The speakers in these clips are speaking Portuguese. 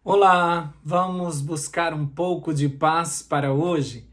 Olá, vamos buscar um pouco de paz para hoje?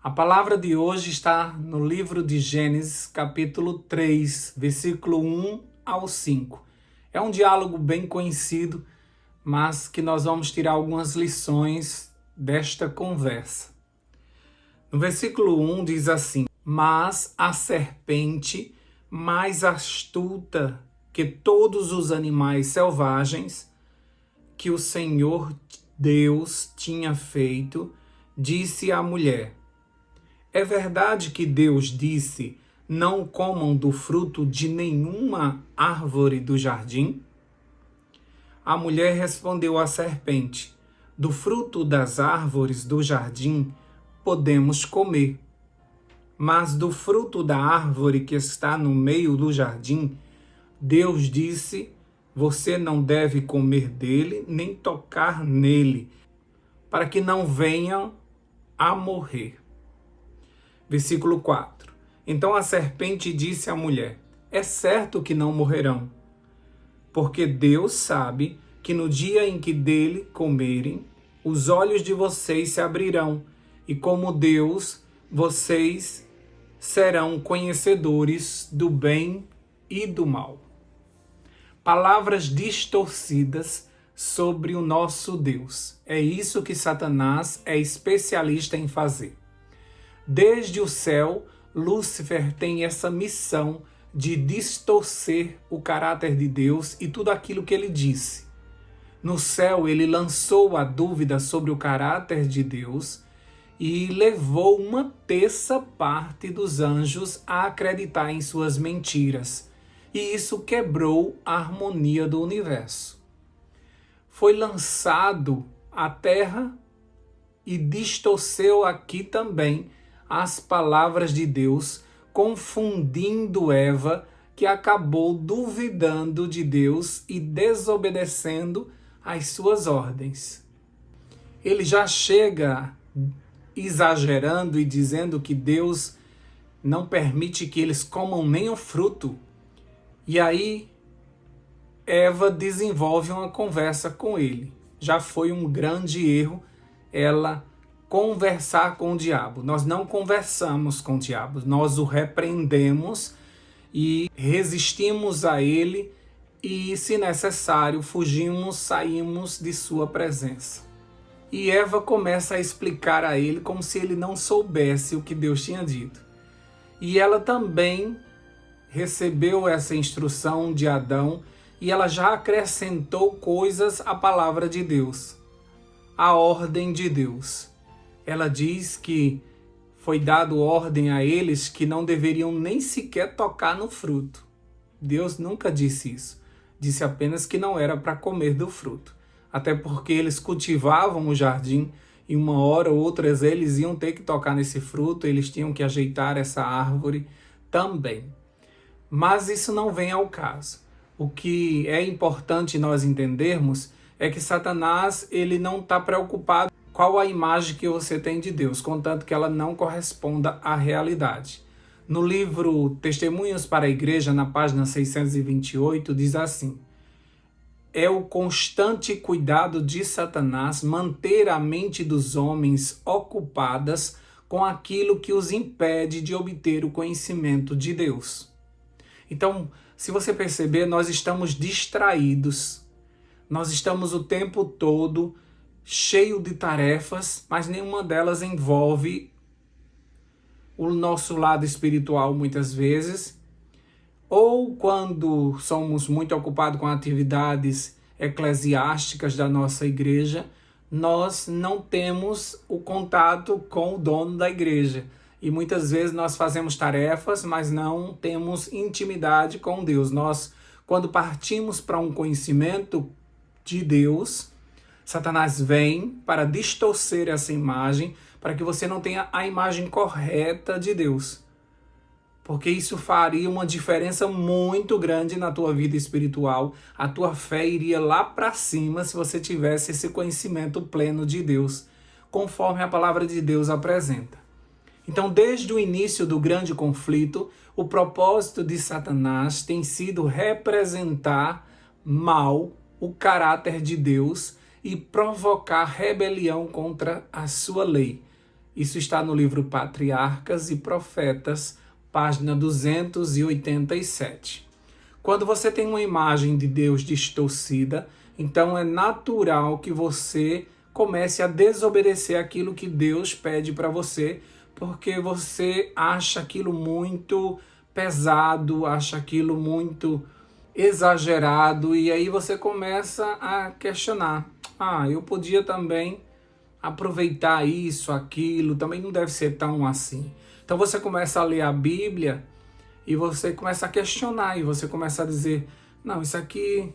A palavra de hoje está no livro de Gênesis, capítulo 3, versículo 1 ao 5. É um diálogo bem conhecido, mas que nós vamos tirar algumas lições desta conversa. No versículo 1 diz assim: Mas a serpente, mais astuta que todos os animais selvagens, que o Senhor Deus tinha feito, disse à mulher: É verdade que Deus disse: Não comam do fruto de nenhuma árvore do jardim? A mulher respondeu à serpente: Do fruto das árvores do jardim podemos comer, mas do fruto da árvore que está no meio do jardim, Deus disse: Você não deve comer dele, nem tocar nele, para que não venham a morrer. Versículo 4. Então a serpente disse à mulher: É certo que não morrerão, porque Deus sabe que no dia em que dele comerem, os olhos de vocês se abrirão, e como Deus, vocês serão conhecedores do bem e do mal. Palavras distorcidas sobre o nosso Deus. É isso que Satanás é especialista em fazer. Desde o céu, Lúcifer tem essa missão de distorcer o caráter de Deus e tudo aquilo que ele disse. No céu, ele lançou a dúvida sobre o caráter de Deus e levou uma terça parte dos anjos a acreditar em suas mentiras. E isso quebrou a harmonia do universo. Foi lançado à terra e distorceu aqui também as palavras de Deus, confundindo Eva, que acabou duvidando de Deus e desobedecendo às suas ordens. Ele já chega exagerando e dizendo que Deus não permite que eles comam nem o fruto. E aí, Eva desenvolve uma conversa com ele. Já foi um grande erro ela conversar com o diabo. Nós não conversamos com o diabo, nós o repreendemos e resistimos a ele e, se necessário, fugimos, saímos de sua presença. E Eva começa a explicar a ele como se ele não soubesse o que Deus tinha dito. E ela também recebeu essa instrução de Adão e ela já acrescentou coisas à palavra de Deus, à ordem de Deus. Ela diz que foi dado ordem a eles que não deveriam nem sequer tocar no fruto. Deus nunca disse isso. Disse apenas que não era para comer do fruto. Até porque eles cultivavam o jardim e uma hora ou outra eles iam ter que tocar nesse fruto, eles tinham que ajeitar essa árvore também. Mas isso não vem ao caso. O que é importante nós entendermos é que Satanás ele não está preocupado com qual a imagem que você tem de Deus, contanto que ela não corresponda à realidade. No livro Testemunhos para a Igreja, na página 628, diz assim: É o constante cuidado de Satanás manter a mente dos homens ocupadas com aquilo que os impede de obter o conhecimento de Deus. Então, se você perceber, nós estamos distraídos. Nós estamos o tempo todo cheio de tarefas, mas nenhuma delas envolve o nosso lado espiritual muitas vezes. Ou quando somos muito ocupados com atividades eclesiásticas da nossa igreja, nós não temos o contato com o dono da igreja. E muitas vezes nós fazemos tarefas, mas não temos intimidade com Deus. Nós, quando partimos para um conhecimento de Deus, Satanás vem para distorcer essa imagem, para que você não tenha a imagem correta de Deus. Porque isso faria uma diferença muito grande na tua vida espiritual. A tua fé iria lá para cima se você tivesse esse conhecimento pleno de Deus, conforme a palavra de Deus apresenta. Então, desde o início do grande conflito, o propósito de Satanás tem sido representar mal o caráter de Deus e provocar rebelião contra a sua lei. Isso está no livro Patriarcas e Profetas, página 287. Quando você tem uma imagem de Deus distorcida, então é natural que você comece a desobedecer aquilo que Deus pede para você, porque você acha aquilo muito pesado, acha aquilo muito exagerado, e aí você começa a questionar. Eu podia também aproveitar isso, aquilo, também não deve ser tão assim. Então você começa a ler a Bíblia e você começa a questionar, e você começa a dizer, não, isso aqui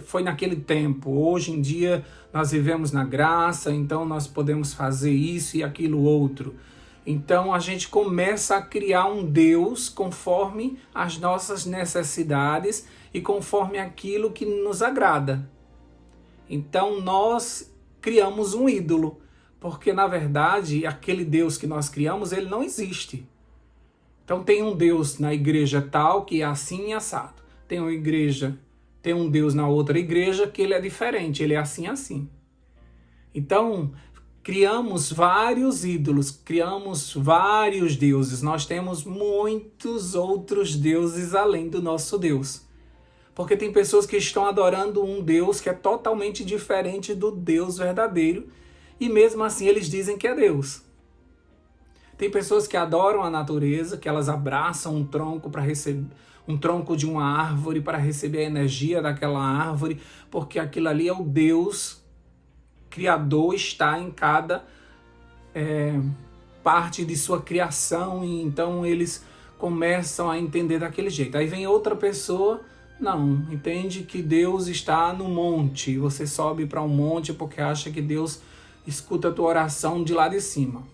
foi naquele tempo, hoje em dia nós vivemos na graça, então nós podemos fazer isso e aquilo outro. Então a gente começa a criar um Deus conforme as nossas necessidades e conforme aquilo que nos agrada. Então nós criamos um ídolo, porque na verdade aquele Deus que nós criamos, ele não existe. Então tem um Deus na igreja tal que é assim e assado. Tem um Deus na outra igreja que ele é diferente, ele é assim assim. Então criamos vários ídolos, criamos vários deuses. Nós temos muitos outros deuses além do nosso Deus. Porque tem pessoas que estão adorando um Deus que é totalmente diferente do Deus verdadeiro, e mesmo assim eles dizem que é Deus. Tem pessoas que adoram a natureza, que elas abraçam um tronco para receber um tronco de uma árvore para receber a energia daquela árvore, porque aquilo ali é o Deus Criador, está em cada parte de sua criação, e então eles começam a entender daquele jeito. Aí vem outra pessoa, não, entende que Deus está no monte, você sobe para um monte porque acha que Deus escuta a tua oração de lá de cima.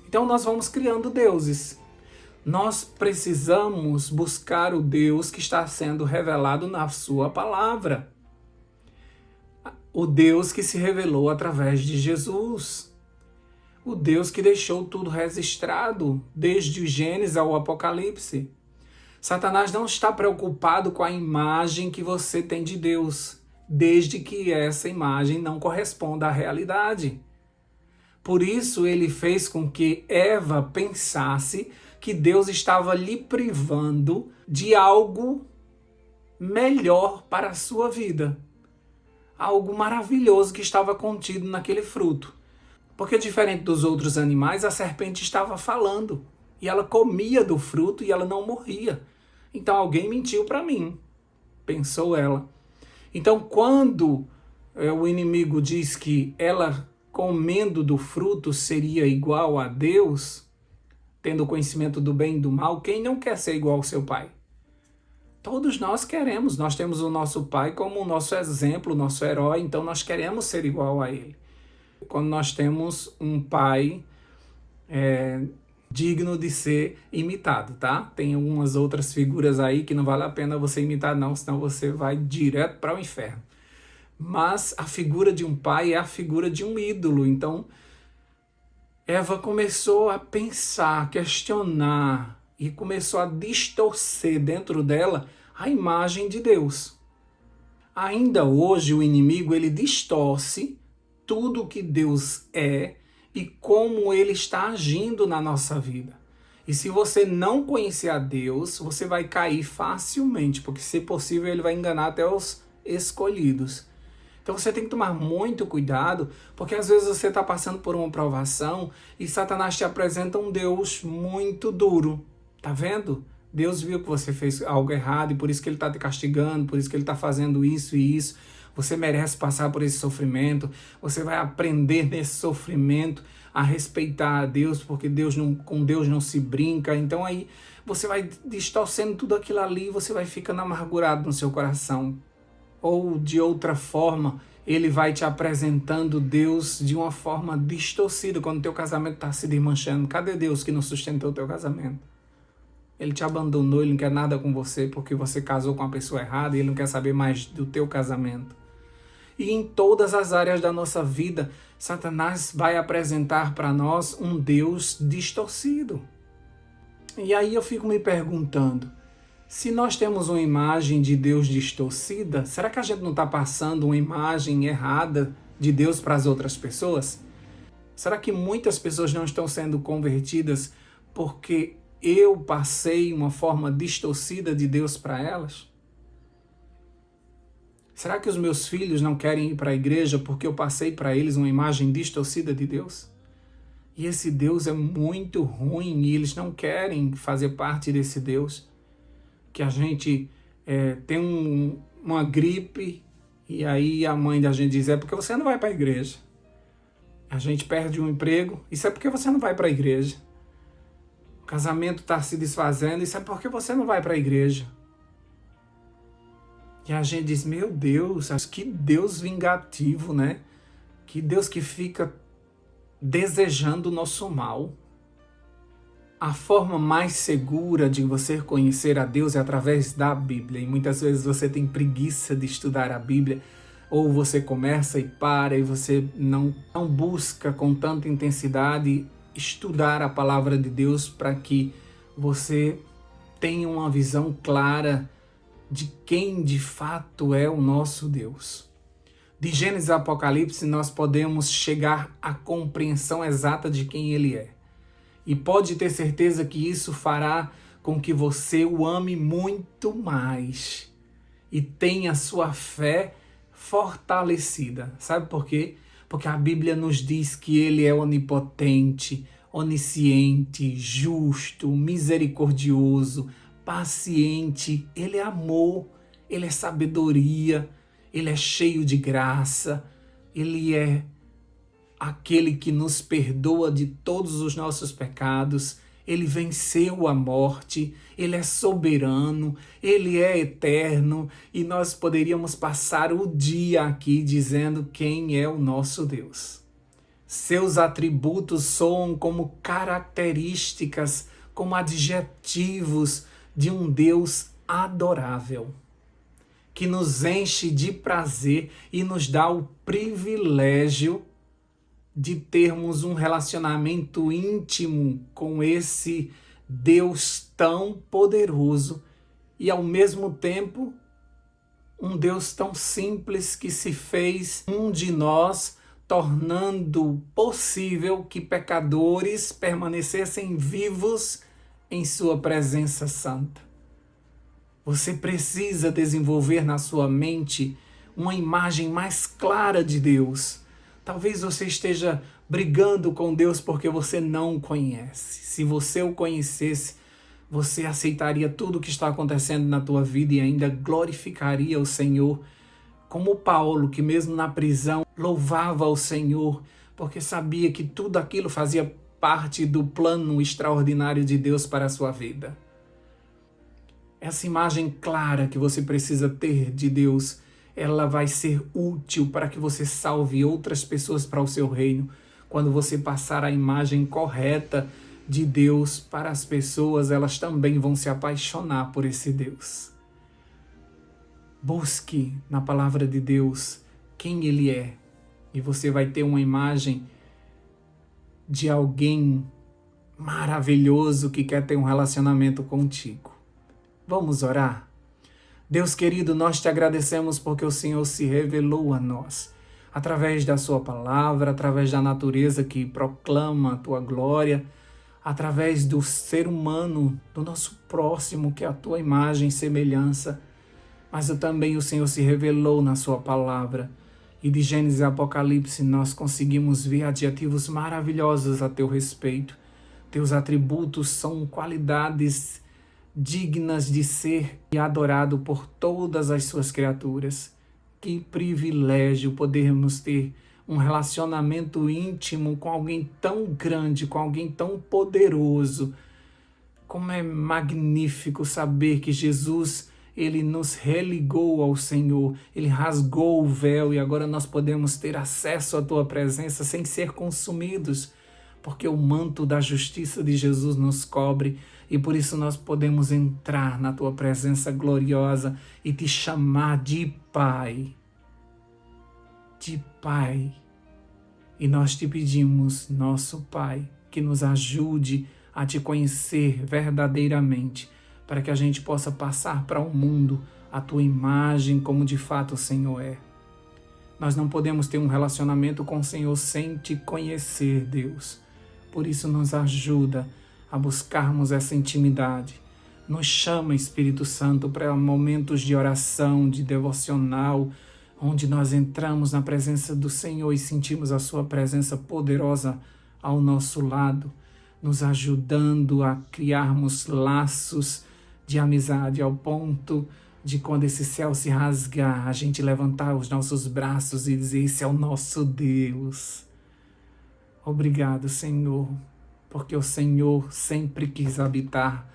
Então nós vamos criando deuses. Nós precisamos buscar o Deus que está sendo revelado na sua palavra. O Deus que se revelou através de Jesus. O Deus que deixou tudo registrado, desde o Gênesis ao Apocalipse. Satanás não está preocupado com a imagem que você tem de Deus, desde que essa imagem não corresponda à realidade. Por isso ele fez com que Eva pensasse que Deus estava lhe privando de algo melhor para a sua vida. Algo maravilhoso que estava contido naquele fruto. Porque diferente dos outros animais, a serpente estava falando. E ela comia do fruto e ela não morria. Então alguém mentiu para mim, pensou ela. Então quando o inimigo diz que ela comendo do fruto seria igual a Deus, tendo conhecimento do bem e do mal, quem não quer ser igual ao seu pai? Todos nós queremos, nós temos o nosso pai como o nosso exemplo, o nosso herói, então nós queremos ser igual a ele. Quando nós temos um pai digno de ser imitado, tá? Tem algumas outras figuras aí que não vale a pena você imitar não, senão você vai direto para o inferno. Mas a figura de um pai é a figura de um ídolo, então Eva começou a pensar, questionar e começou a distorcer dentro dela a imagem de Deus. Ainda hoje o inimigo ele distorce tudo que Deus é e como ele está agindo na nossa vida. E se você não conhecer a Deus, você vai cair facilmente, porque se possível ele vai enganar até os escolhidos. Então você tem que tomar muito cuidado, porque às vezes você está passando por uma provação e Satanás te apresenta um Deus muito duro. Tá vendo? Deus viu que você fez algo errado e por isso que ele está te castigando, por isso que ele está fazendo isso e isso. Você merece passar por esse sofrimento. Você vai aprender nesse sofrimento a respeitar a Deus, porque com Deus não se brinca. Então aí você vai distorcendo tudo aquilo ali e você vai ficando amargurado no seu coração. Ou de outra forma, ele vai te apresentando Deus de uma forma distorcida, quando o teu casamento está se desmanchando. Cadê Deus que não sustentou o teu casamento? Ele te abandonou, ele não quer nada com você porque você casou com a pessoa errada e ele não quer saber mais do teu casamento. E em todas as áreas da nossa vida, Satanás vai apresentar para nós um Deus distorcido. E aí eu fico me perguntando, se nós temos uma imagem de Deus distorcida, será que a gente não está passando uma imagem errada de Deus para as outras pessoas? Será que muitas pessoas não estão sendo convertidas porque eu passei uma forma distorcida de Deus para elas? Será que os meus filhos não querem ir para a igreja porque eu passei para eles uma imagem distorcida de Deus? E esse Deus é muito ruim e eles não querem fazer parte desse Deus. Que a gente tem uma gripe e aí a mãe da gente diz, é porque você não vai para a igreja. A gente perde um emprego, isso é porque você não vai para a igreja. O casamento está se desfazendo, isso é porque você não vai para a igreja. E a gente diz, meu Deus, que Deus vingativo, né? Que Deus que fica desejando o nosso mal. A forma mais segura de você conhecer a Deus é através da Bíblia. E muitas vezes você tem preguiça de estudar a Bíblia, ou você começa e para, e você não busca com tanta intensidade estudar a palavra de Deus para que você tenha uma visão clara de quem de fato é o nosso Deus. De Gênesis a Apocalipse nós podemos chegar à compreensão exata de quem Ele é. E pode ter certeza que isso fará com que você o ame muito mais e tenha sua fé fortalecida. Sabe por quê? Porque a Bíblia nos diz que Ele é onipotente, onisciente, justo, misericordioso, paciente. Ele é amor, Ele é sabedoria, Ele é cheio de graça, Ele é aquele que nos perdoa de todos os nossos pecados. Ele venceu a morte, Ele é soberano, Ele é eterno, e nós poderíamos passar o dia aqui dizendo quem é o nosso Deus. Seus atributos soam como características, como adjetivos de um Deus adorável, que nos enche de prazer e nos dá o privilégio de termos um relacionamento íntimo com esse Deus tão poderoso e, ao mesmo tempo, um Deus tão simples que se fez um de nós, tornando possível que pecadores permanecessem vivos em sua presença santa. Você precisa desenvolver na sua mente uma imagem mais clara de Deus. Talvez você esteja brigando com Deus porque você não o conhece. Se você o conhecesse, você aceitaria tudo o que está acontecendo na tua vida e ainda glorificaria o Senhor, como Paulo, que mesmo na prisão louvava o Senhor, porque sabia que tudo aquilo fazia parte do plano extraordinário de Deus para a sua vida. Essa imagem clara que você precisa ter de Deus, ela vai ser útil para que você salve outras pessoas para o seu reino, quando você passar a imagem correta de Deus para as pessoas, elas também vão se apaixonar por esse Deus. Busque na palavra de Deus quem Ele é, e você vai ter uma imagem de alguém maravilhoso que quer ter um relacionamento contigo. Vamos orar? Deus querido, nós te agradecemos porque o Senhor se revelou a nós, através da sua palavra, através da natureza que proclama a tua glória, através do ser humano, do nosso próximo, que é a tua imagem e semelhança. Mas também o Senhor se revelou na sua palavra. E de Gênesis e Apocalipse nós conseguimos ver adjetivos maravilhosos a teu respeito. Teus atributos são qualidades dignas de ser adorado por todas as suas criaturas. Que privilégio podermos ter um relacionamento íntimo com alguém tão grande, com alguém tão poderoso. Como é magnífico saber que Jesus, Ele nos religou ao Senhor, Ele rasgou o véu e agora nós podemos ter acesso à Tua presença sem ser consumidos, porque o manto da justiça de Jesus nos cobre e por isso nós podemos entrar na Tua presença gloriosa e Te chamar de Pai. De Pai. E nós te pedimos, nosso Pai, que nos ajude a Te conhecer verdadeiramente, para que a gente possa passar para o mundo a Tua imagem como de fato o Senhor é. Nós não podemos ter um relacionamento com o Senhor sem te conhecer, Deus. Por isso, nos ajuda a buscarmos essa intimidade. Nos chama, Espírito Santo, para momentos de oração, de devocional, onde nós entramos na presença do Senhor e sentimos a sua presença poderosa ao nosso lado, nos ajudando a criarmos laços de amizade ao ponto de, quando esse céu se rasgar, a gente levantar os nossos braços e dizer: esse é o nosso Deus. Obrigado, Senhor, porque o Senhor sempre quis habitar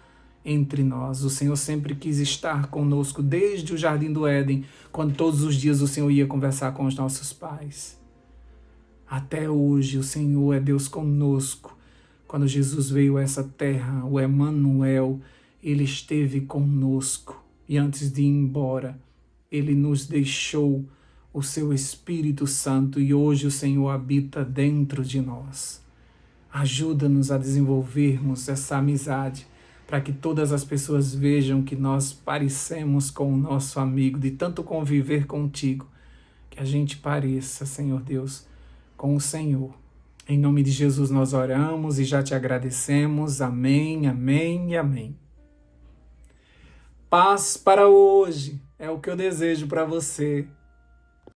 entre nós. O Senhor sempre quis estar conosco desde o Jardim do Éden, quando todos os dias o Senhor ia conversar com os nossos pais. Até hoje o Senhor é Deus conosco. Quando Jesus veio a essa terra, o Emanuel, Ele esteve conosco. E antes de ir embora, Ele nos deixou o seu Espírito Santo e hoje o Senhor habita dentro de nós. Ajuda-nos a desenvolvermos essa amizade, para que todas as pessoas vejam que nós parecemos com o nosso amigo, de tanto conviver contigo, que a gente pareça, Senhor Deus, com o Senhor. Em nome de Jesus nós oramos e já te agradecemos. Amém, amém e amém. Paz para hoje é o que eu desejo para você.